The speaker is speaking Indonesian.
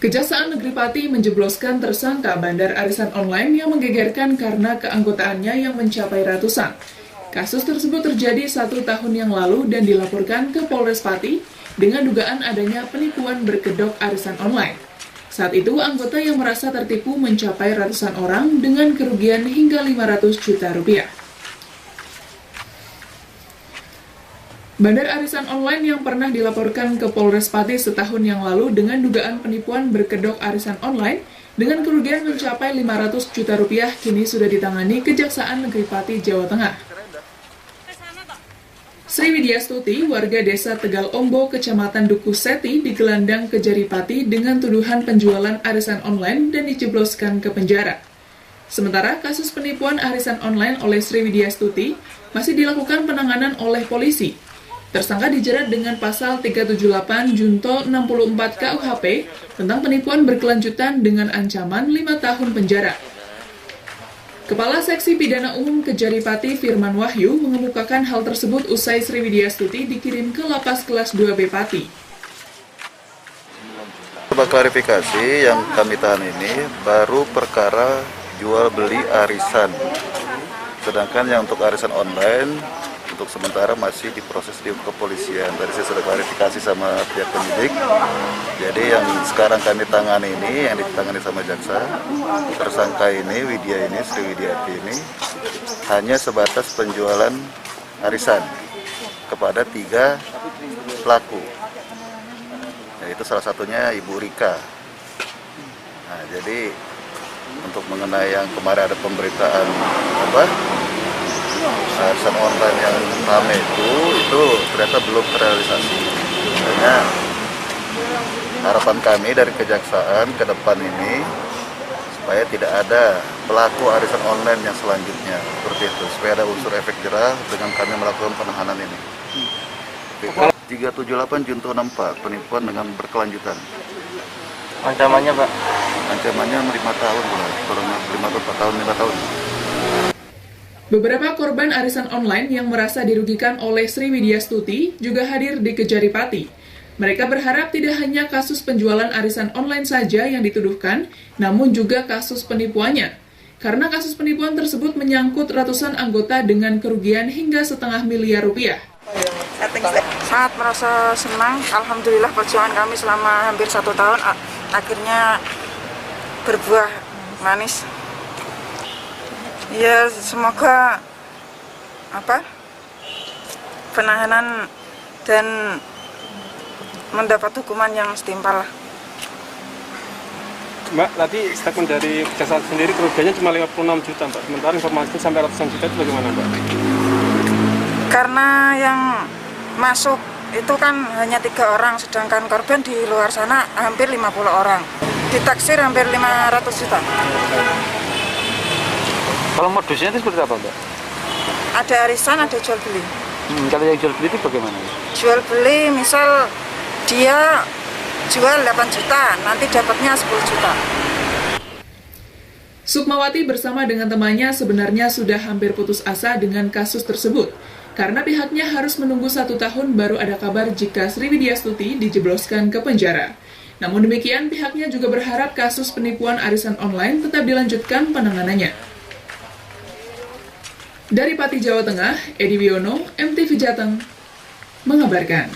Kejaksaan Negeri Pati menjebloskan tersangka bandar arisan online yang menggegerkan karena keanggotaannya yang mencapai ratusan. Kasus tersebut terjadi 1 tahun yang lalu dan dilaporkan ke Polres Pati dengan dugaan adanya penipuan berkedok arisan online. Saat itu, anggota yang merasa tertipu mencapai ratusan orang dengan kerugian hingga 500 juta rupiah. Bandar arisan online yang pernah dilaporkan ke Polres Pati setahun yang lalu dengan dugaan penipuan berkedok arisan online dengan kerugian mencapai 500 juta rupiah kini sudah ditangani Kejaksaan Negeri Pati, Jawa Tengah. Sri Widyastuti, warga desa Tegal Ombo, Kecamatan Dukuh Seti, digelandang ke Jari Pati dengan tuduhan penjualan arisan online dan dijebloskan ke penjara. Sementara kasus penipuan arisan online oleh Sri Widyastuti masih dilakukan penanganan oleh polisi. Tersangka dijerat dengan pasal 378 Junto 64 KUHP tentang penipuan berkelanjutan dengan ancaman 5 tahun penjara. Kepala Seksi Pidana Umum Kejari Pati Firman Wahyu mengemukakan hal tersebut usai Sri Widyastuti dikirim ke Lapas Kelas 2B Pati. Coba klarifikasi, yang kami tahan ini baru perkara jual beli arisan. Sedangkan yang untuk arisan online untuk sementara masih diproses di kepolisian. Tadi saya sudah klarifikasi sama pihak penyidik. Jadi yang sekarang kami tangani ini, yang ditangani sama jaksa, tersangka ini, Widya ini, Sri Widyati ini, hanya sebatas penjualan arisan kepada 3 pelaku. Yaitu salah satunya Ibu Rika. Nah, jadi untuk mengenai yang kemarin ada pemberitaan arisan online yang ramai itu ternyata belum terrealisasi. Makanya harapan kami dari kejaksaan ke depan ini supaya tidak ada pelaku arisan online yang selanjutnya seperti itu, supaya ada unsur efek jerah dengan kami melakukan penahanan ini. 378 Junto 64 penipuan dengan berkelanjutan. Ancamannya, Pak? Ancamannya 5 tahun, kurang 5 tahun. Beberapa korban arisan online yang merasa dirugikan oleh Sri Widyastuti juga hadir di Kejari Pati. Mereka berharap tidak hanya kasus penjualan arisan online saja yang dituduhkan, namun juga kasus penipuannya. Karena kasus penipuan tersebut menyangkut ratusan anggota dengan kerugian hingga setengah miliar rupiah. Sangat merasa senang, alhamdulillah perjuangan kami selama hampir 1 tahun akhirnya berbuah manis. Ya, semoga penahanan dan mendapat hukuman yang setimpal lah. Mbak, tadi statement dari kejaksaan sendiri kerugiannya cuma 56 juta, Mbak. Sementara informasi sampai ratusan juta itu bagaimana, Mbak? Karena yang masuk itu kan hanya 3 orang, sedangkan korban di luar sana hampir 50 orang. Ditaksir hampir 500 juta. Kalau modusnya itu seperti apa, Mbak? Ada arisan, ada jual beli. Kalau yang jual beli itu bagaimana? Jual beli, misal dia jual 8 juta, nanti dapatnya 10 juta. Sukmawati bersama dengan temannya sebenarnya sudah hampir putus asa dengan kasus tersebut, karena pihaknya harus menunggu 1 tahun baru ada kabar jika Sri Widyastuti dijebloskan ke penjara. Namun demikian, pihaknya juga berharap kasus penipuan arisan online tetap dilanjutkan penanganannya. Dari Pati, Jawa Tengah, Edi Wiono, MTV Jateng, mengabarkan.